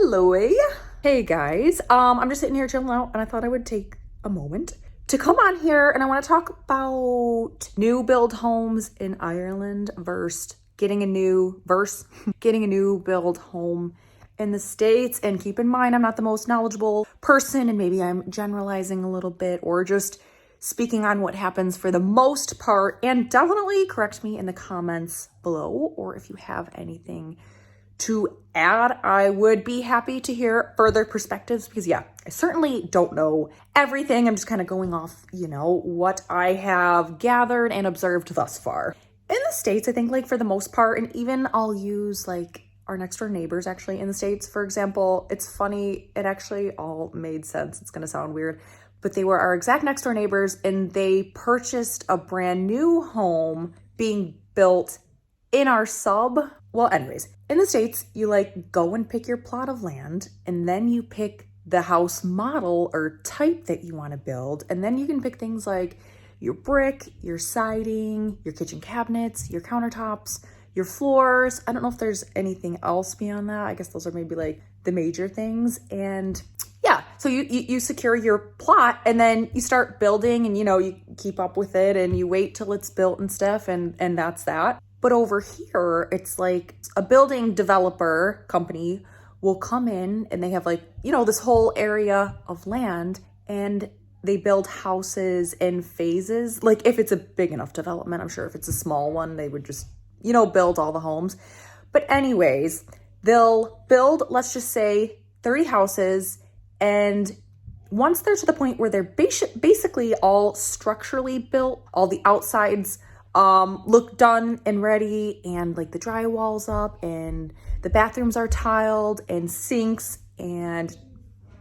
Hello. Hey guys. I'm just sitting here chilling out and I thought I would take a moment to come on here and I want to talk about new build homes in Ireland versus getting a new build home in the States. And keep in mind, I'm not the most knowledgeable person and maybe I'm generalizing a little bit or just speaking on what happens for the most part. And definitely correct me in the comments below, or if you have anything to add, I would be happy to hear further perspectives because I certainly don't know everything. I'm just kind of going off, what I have gathered and observed thus far. In the States, I think for the most part, and even I'll use our next door neighbors actually in the States, for example. It's funny, it actually all made sense. It's going to sound weird, but they were our exact next door neighbors and they purchased a brand new home being built in our sub. Well, anyways, in the States, you go and pick your plot of land and then you pick the house model or type that you want to build. And then you can pick things like your brick, your siding, your kitchen cabinets, your countertops, your floors. I don't know if there's anything else beyond that. I guess those are maybe the major things. And so you secure your plot and then you start building and, you keep up with it and you wait till it's built and stuff. And that's that. But over here, it's a building developer company will come in and they have this whole area of land and they build houses in phases. If it's a big enough development, I'm sure if it's a small one, they would just, build all the homes. But anyways, they'll build, let's just say 30 houses. And once they're to the point where they're basically all structurally built, all the outsides look done and ready, and the drywall's up and the bathrooms are tiled and sinks and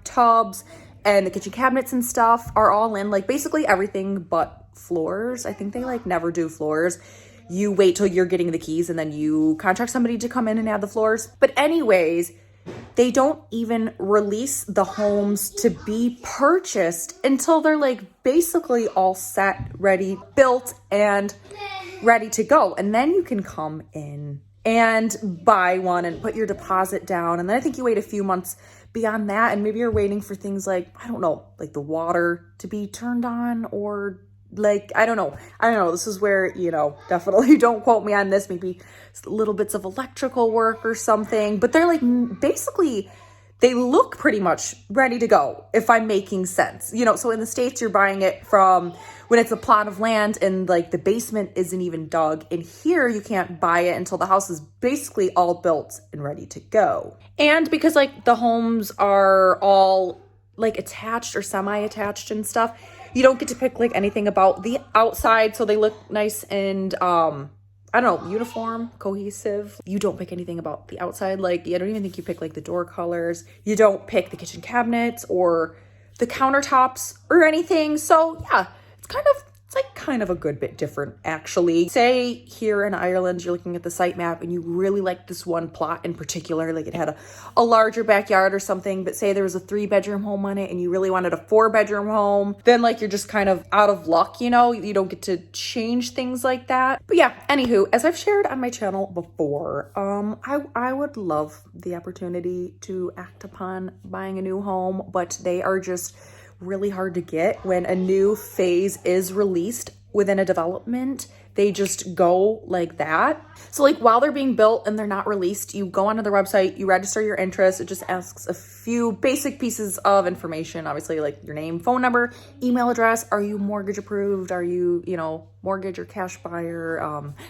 tubs and the kitchen cabinets and stuff are all in, basically everything but floors. I think they never do floors. You wait till you're getting the keys and then you contract somebody to come in and add the floors. But anyways, they don't even release the homes to be purchased until they're basically all set, ready, built, and ready to go. And then you can come in and buy one and put your deposit down. And then I think you wait a few months beyond that. And maybe you're waiting for things I don't know, the water to be turned on or I don't know. This is where, definitely don't quote me on this. Maybe little bits of electrical work or something, but they're basically they look pretty much ready to go, if I'm making sense. So in the States, you're buying it from when it's a plot of land and the basement isn't even dug. And here you can't buy it until the house is basically all built and ready to go. And because the homes are all attached or semi-attached and stuff, you don't get to pick anything about the outside. So they look nice and I don't know, uniform, cohesive. You don't pick anything about the outside. I don't even think you pick the door colors. You don't pick the kitchen cabinets or the countertops or anything. So it's kind of a good bit different, actually. Say here in Ireland, you're looking at the site map and you really like this one plot in particular, it had a larger backyard or something, but say there was a 3-bedroom home on it and you really wanted a 4-bedroom home, then you're just kind of out of luck, you don't get to change things like that. But anywho, as I've shared on my channel before, I would love the opportunity to act upon buying a new home, but they are just really hard to get. When a new phase is released within a development, they just go like that. So while they're being built and they're not released, you go onto their website, you register your interest. It just asks a few basic pieces of information, obviously your name, phone number, email address. Are you mortgage approved? Are you, mortgage or cash buyer?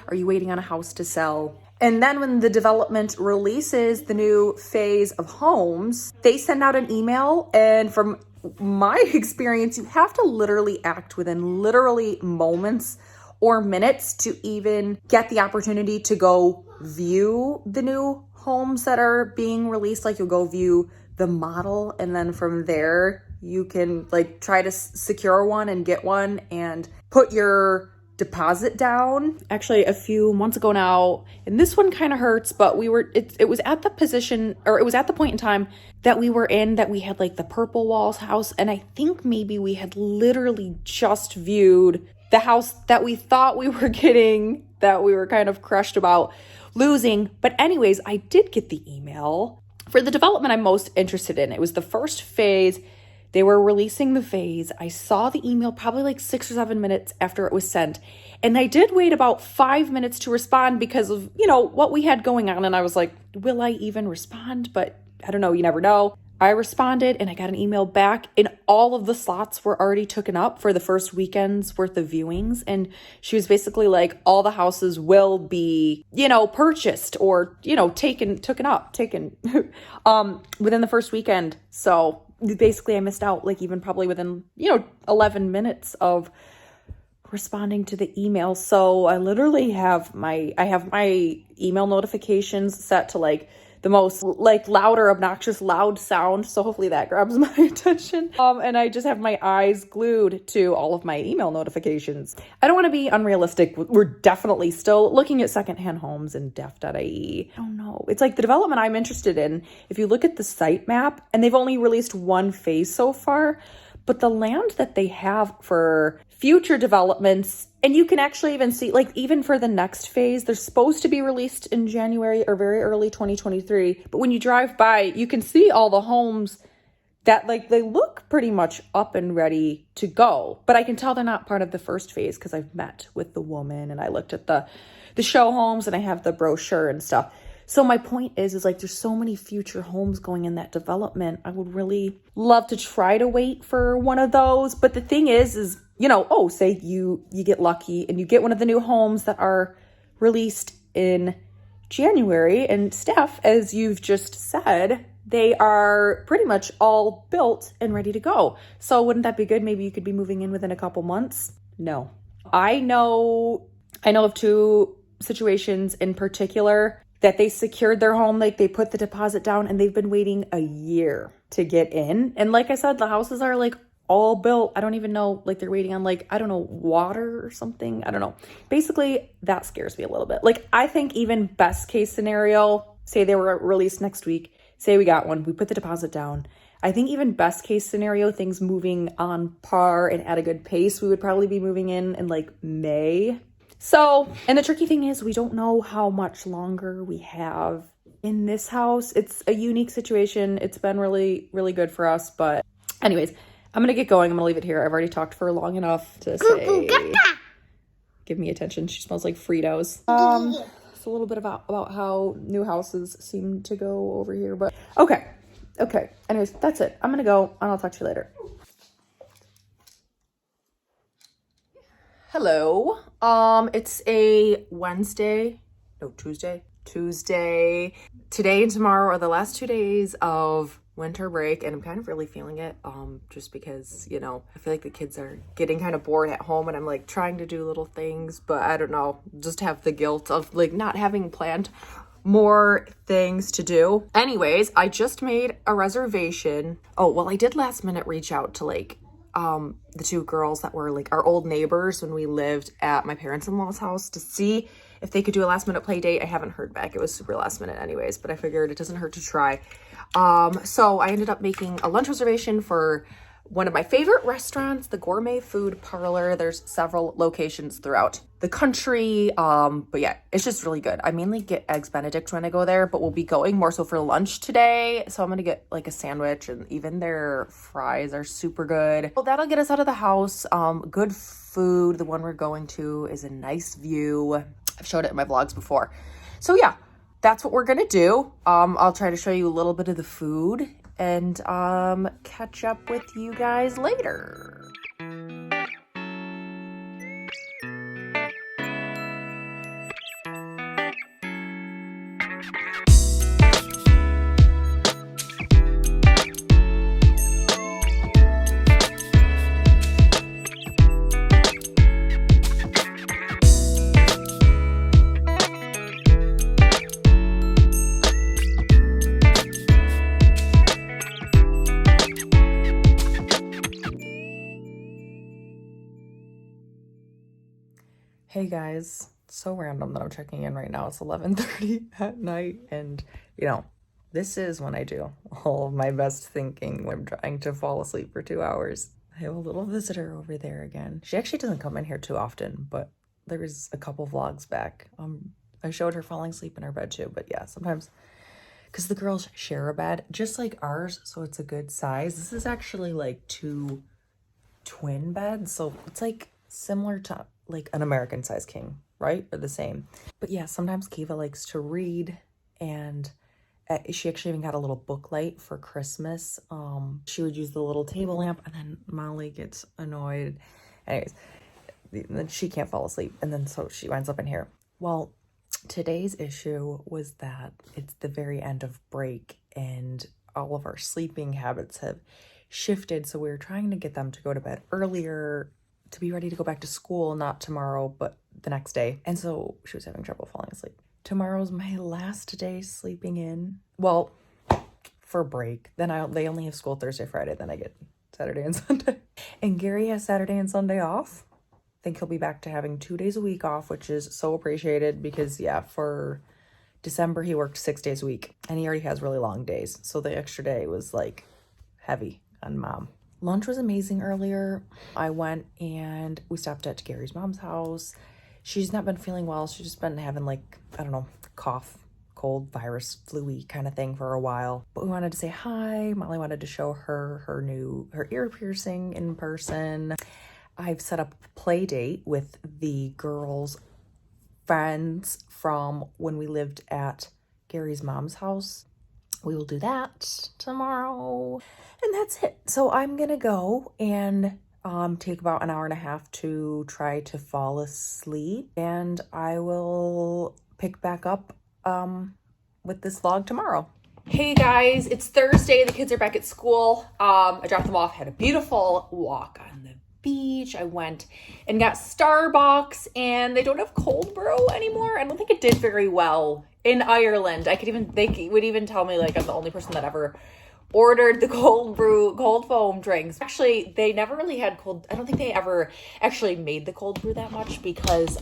Are you waiting on a house to sell? And then when the development releases the new phase of homes, they send out an email. And from my experience, you have to literally act within literally moments or minutes to even get the opportunity to go view the new homes that are being released. You'll go view the model and then from there you can try to secure one and get one and put your deposit down. Actually, a few months ago now, and this one kind of hurts, but it was at the point in time that we were in that we had the Purple Walls house, and I think maybe we had literally just viewed the house that we thought we were getting, that we were kind of crushed about losing. But anyways, I did get the email for the development I'm most interested in, it was the first phase. They were releasing the phase. I saw the email probably like 6 or 7 minutes after it was sent. And I did wait about 5 minutes to respond because of, what we had going on. And I was like, will I even respond? But I don't know. You never know. I responded and I got an email back, and all of the slots were already taken up for the first weekend's worth of viewings. And she was basically like, all the houses will be, purchased or, taken within the first weekend. So basically I missed out, like even probably within, 11 minutes of responding to the email. So I literally have my email notifications set to like the most like louder, obnoxious, loud sound. So hopefully that grabs my attention. And I just have my eyes glued to all of my email notifications. I don't want to be unrealistic. We're definitely still looking at secondhand homes in def.ie. I don't know. It's like the development I'm interested in. If you look at the site map, and they've only released one phase so far, but the land that they have for future developments, and you can actually even see, like, even for the next phase, they're supposed to be released in January or very early 2023. But when you drive by, you can see all the homes that, like, they look pretty much up and ready to go. But I can tell they're not part of the first phase because I've met with the woman and I looked at the show homes and I have the brochure and stuff. So my point is like, there's so many future homes going in that development. I would really love to try to wait for one of those. But the thing is, say you get lucky and you get one of the new homes that are released in January. And Steph, as you've just said, they are pretty much all built and ready to go. So wouldn't that be good? Maybe you could be moving in within a couple months. No, I know of two situations in particular that they secured their home, like they put the deposit down and they've been waiting a year to get in. And like I said, the houses are like all built. I don't even know, like they're waiting on like, I don't know, water or something. I don't know. Basically, that scares me a little bit. Like I think even best case scenario, say they were released next week, say we got one, we put the deposit down. I think even best case scenario, things moving on par and at a good pace, we would probably be moving in like May. So, and the tricky thing is we don't know how much longer we have in this house. It's a unique situation. It's been really, really good for us. But anyways, I'm going to get going. I'm going to leave it here. I've already talked for her long enough to say, give me attention. She smells like Fritos. It's a little bit about how new houses seem to go over here. But okay. Anyways, that's it. I'm going to go and I'll talk to you later. Hello. It's a Tuesday. Today and tomorrow are the last 2 days of winter break, and I'm kind of really feeling it. Just because, I feel like the kids are getting kind of bored at home and I'm like trying to do little things, but I don't know, just have the guilt of like not having planned more things to do. Anyways, I just made a reservation. Oh, well, I did last minute reach out to like the two girls that were like our old neighbors when we lived at my parents-in-law's house to see if they could do a last minute play date. I haven't heard back. It was super last minute anyways, but I figured it doesn't hurt to try. So I ended up making a lunch reservation for one of my favorite restaurants, the Gourmet Food Parlor. There's several locations throughout the country. But yeah, it's just really good. I mainly get Eggs Benedict when I go there, but we'll be going more so for lunch today. So I'm going to get like a sandwich, and even their fries are super good. Well, that'll get us out of the house. Good food. The one we're going to is a nice view. I've showed it in my vlogs before. So yeah, that's what we're going to do. I'll try to show you a little bit of the food and catch up with you guys later. Hey guys, so random that I'm checking in right now. It's 11:30 at night, and this is when I do all of my best thinking when I'm trying to fall asleep for 2 hours. I have a little visitor over there again. She actually doesn't come in here too often, but there was a couple vlogs back. I showed her falling asleep in her bed too, but yeah, sometimes because the girls share a bed just like ours, so it's a good size. This is actually like 2 twin beds, so it's like similar to like an American size king, right? Or the same. But yeah, sometimes Kiva likes to read, and she actually even got a little book light for Christmas. She would use the little table lamp, and then Molly gets annoyed. Anyways, then she can't fall asleep, and then so she winds up in here. Well, today's issue was that it's the very end of break, and all of our sleeping habits have shifted, so we were trying to get them to go to bed earlier to be ready to go back to school, not tomorrow, but the next day. And so she was having trouble falling asleep. Tomorrow's my last day sleeping in. Well, for break. Then they only have school Thursday, Friday. Then I get Saturday and Sunday. And Gary has Saturday and Sunday off. I think he'll be back to having 2 days a week off, which is so appreciated because, yeah, for December, he worked 6 days a week. And he already has really long days. So the extra day was, like, heavy on Mom. Lunch was amazing earlier. I went and we stopped at Gary's mom's house. She's not been feeling well. She's just been having like, I don't know, cough, cold, virus, flu-y kind of thing for a while. But we wanted to say hi. Molly wanted to show her her ear piercing in person. I've set up a play date with the girls' friends from when we lived at Gary's mom's house. We will do that tomorrow. And that's it. So I'm going to go and take about an hour and a half to try to fall asleep. And I will pick back up with this vlog tomorrow. Hey guys, it's Thursday. The kids are back at school. I dropped them off, had a beautiful walk on the beach. I went and got Starbucks, and they don't have cold brew anymore. I don't think it did very well in Ireland. They would even tell me like I'm the only person that ever ordered the cold foam drinks. Actually, they never really had I don't think they ever actually made the cold brew that much because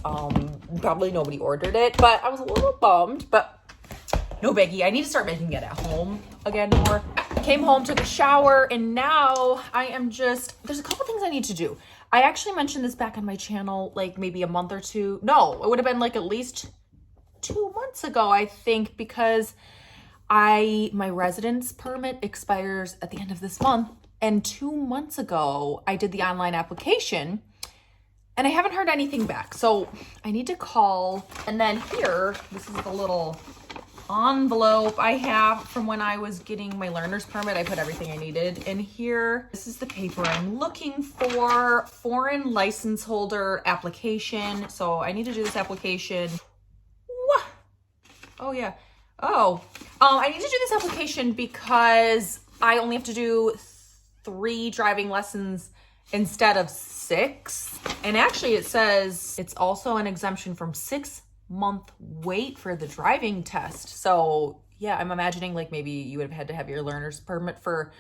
probably nobody ordered it. But I was a little bummed, but no biggie. I need to start making it at home again more. Came home, took a shower, and now there's a couple things I need to do. I actually mentioned this back on my channel like maybe a month or two. No, it would have been like at least 2 months ago, I think, because my residence permit expires at the end of this month. And 2 months ago, I did the online application and I haven't heard anything back. So I need to call. And then here, this is the little envelope I have from when I was getting my learner's permit. I put everything I needed in here. This is the paper I'm looking for. Foreign license holder application. So I need to do this application. Oh yeah. I need to do this application because I only have to do 3 driving lessons instead of 6. And actually it says it's also an exemption from 6-month wait for the driving test. So yeah, I'm imagining like maybe you would have had to have your learner's permit for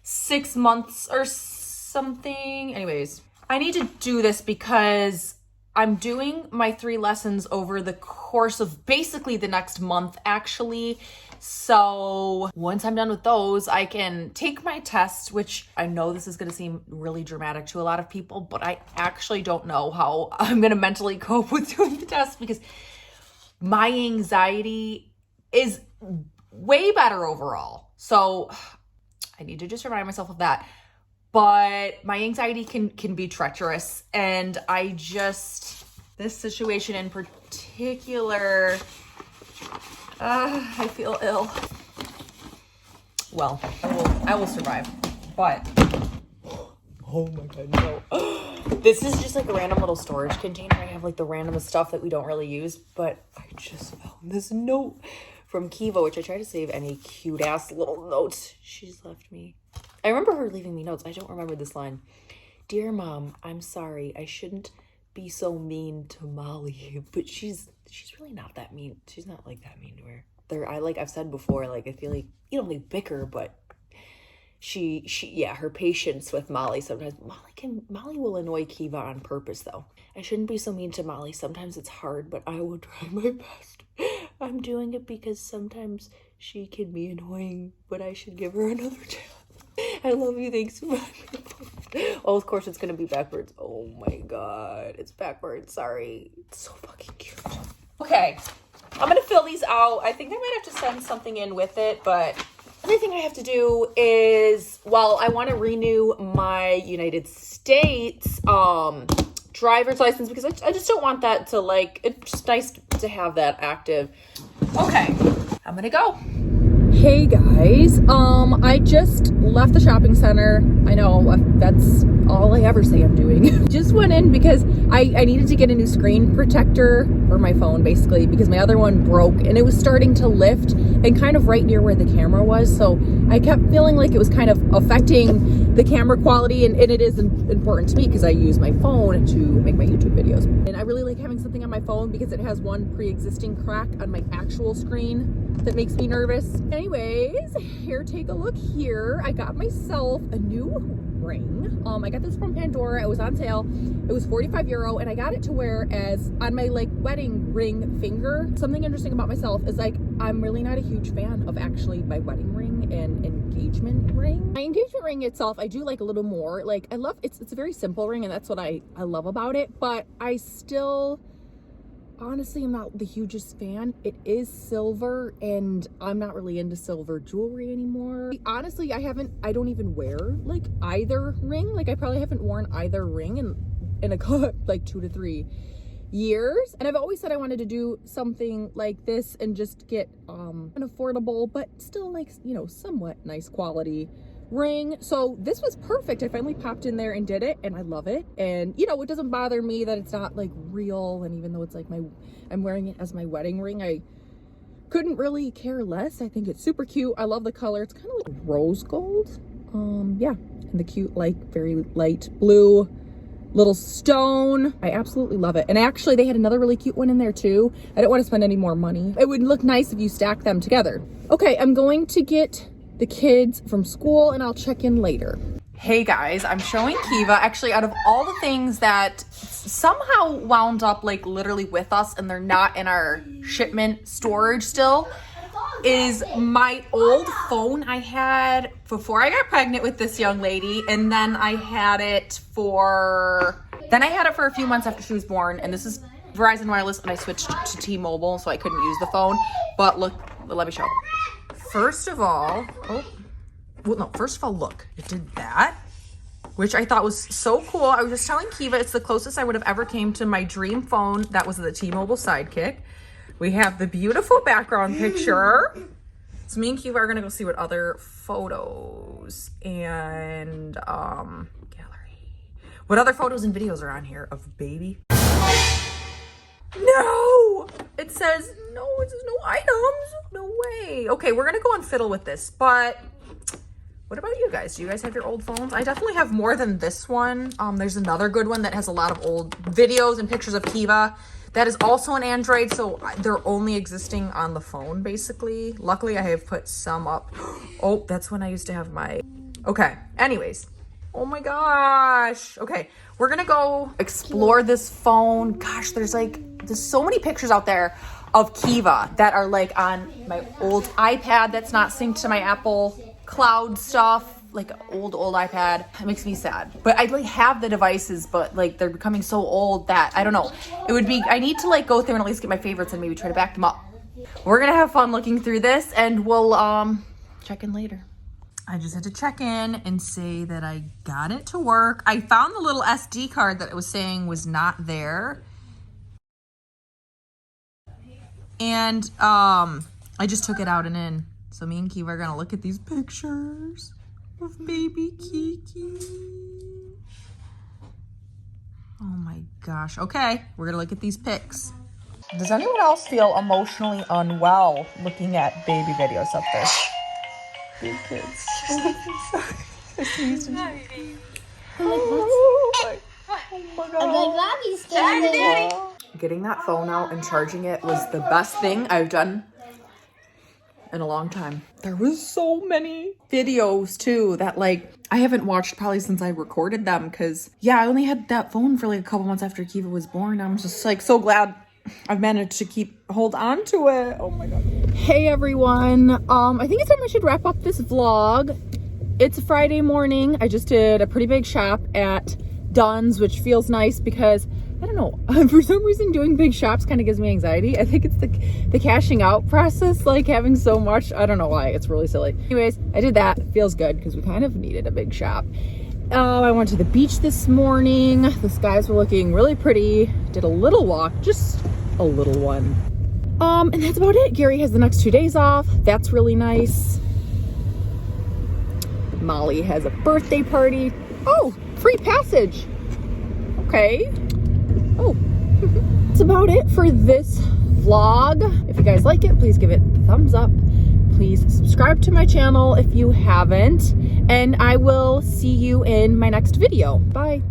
6 months or something. Anyways, I need to do this because I'm doing my 3 lessons over the course of basically the next month, actually. So once I'm done with those, I can take my test, which I know this is going to seem really dramatic to a lot of people, but I actually don't know how I'm going to mentally cope with doing the test because my anxiety is way better overall. So I need to just remind myself of that. But my anxiety can be treacherous, and this situation in particular, I feel ill. Well, I will survive, but oh my God, no. This is just like a random little storage container. I have like the randomest stuff that we don't really use, but I just found this note from Kiva, which I try to save any cute ass little notes she's left me. I remember her leaving me notes. I don't remember this line. Dear Mom, I'm sorry. I shouldn't be so mean to Molly, but she's really not that mean. She's not like that mean to her. I've said before, like I feel like you don't like bicker, but her patience with Molly sometimes. Molly will annoy Kiva on purpose though. I shouldn't be so mean to Molly. Sometimes it's hard, but I will try my best. I'm doing it because sometimes she can be annoying, but I should give her another chance. I love you. Thanks for Oh, of course it's gonna be backwards. Oh my God, it's backwards. Sorry. It's so fucking cute. Okay, I'm gonna fill these out. I think I might have to send something in with it, but everything I have to do is, well, I want to renew my United States driver's license because I just don't want that to, like, it's just nice to have that active. Okay, I'm gonna go. Hey guys, I just left the shopping center. I know that's all I ever say I'm doing. Just went in because I needed to get a new screen protector for my phone, basically, because my other one broke and it was starting to lift and kind of right near where the camera was. So I kept feeling like it was kind of affecting the camera quality, and it is important to me because I use my phone to make my YouTube videos. And I really like having something on my phone because it has one pre-existing crack on my actual screen that makes me nervous. Anyways, here, take a look here. I got myself a new ring. I got this from Pandora. It was on sale. It was €45, and I got it to wear as on my like wedding ring finger. Something interesting about myself is, like, I'm really not a huge fan of actually my wedding ring and engagement ring. My engagement ring itself, I do like a little more. Like, I love it's a very simple ring, and that's what I love about it. But I still, honestly, I'm not the hugest fan. It is silver, and I'm not really into silver jewelry anymore. Honestly, I don't even wear like either ring. Like, I probably haven't worn either ring in a good like 2 to 3 years. And I've always said I wanted to do something like this and just get an affordable but still, like, you know, somewhat nice quality ring. So this was perfect. I finally popped in there and did it, and I love it. And, you know, it doesn't bother me that it's not like real, and even though it's like I'm wearing it as my wedding ring, I couldn't really care less. I think it's super cute. I love the color. It's kind of like rose gold. Yeah, and the cute, like, very light blue little stone. I absolutely love it. And actually, they had another really cute one in there too. I don't want to spend any more money. It would look nice if you stack them together. Okay, I'm going to get the kids from school, and I'll check in later. Hey guys, I'm showing Kiva. Actually, out of all the things that somehow wound up like literally with us and they're not in our shipment storage still, is my old phone I had before I got pregnant with this young lady, and then I had it for a few months after she was born. And this is Verizon Wireless, and I switched to T-Mobile, so I couldn't use the phone. But look, let me show. First of all, look, it did that, which I thought was so cool. I was just telling Kiva it's the closest I would have ever came to my dream phone. That was the T-Mobile Sidekick. We have the beautiful background picture. So me and Kiva are gonna go see what other photos and gallery. What other photos and videos are on here of baby? No! It says no, it says no items. No way. Okay, we're gonna go and fiddle with this, but what about you guys? Do you guys have your old phones? I definitely have more than this one. There's another good one that has a lot of old videos and pictures of Kiva. That is also an Android, so they're only existing on the phone, basically. Luckily, I have put some up. Oh, that's when I used to have my... Okay, anyways. Oh my gosh. Okay, we're gonna go explore this phone. Gosh, there's so many pictures out there of Kiva that are like on my old iPad that's not synced to my Apple Cloud stuff. Like old iPad. It makes me sad. But I like have the devices, but like they're becoming so old that I don't know. I need to like go through and at least get my favorites and maybe try to back them up. We're gonna have fun looking through this, and we'll check in later. I just had to check in and say that I got it to work. I found the little SD card that it was saying was not there. And I just took it out and in. So me and Kiva are gonna look at these pictures of baby Kiki. Oh my gosh. Okay, we're gonna look at these pics. Does anyone else feel emotionally unwell looking at baby videos up there? Big kids. Oh my god. Getting that phone out and charging it was the best thing I've done in a long time. There was so many videos too that like I haven't watched probably since I recorded them, because I only had that phone for like a couple months after Kiva was born. I'm just like so glad I've managed to hold on to it. Oh my god. Hey everyone. I think it's time I should wrap up this vlog. It's a Friday morning. I just did a pretty big shop at Dunn's, which feels nice because I don't know. For some reason, doing big shops kind of gives me anxiety. I think it's the cashing out process, like having so much. I don't know why. It's really silly. Anyways, I did that. Feels good because we kind of needed a big shop. I went to the beach this morning. The skies were looking really pretty. Did a little walk, just a little one. And that's about it. Gary has the next 2 days off. That's really nice. Molly has a birthday party. Oh, free passage. Okay. Oh, that's about it for this vlog. If you guys like it, please give it a thumbs up. Please subscribe to my channel if you haven't. And I will see you in my next video. Bye.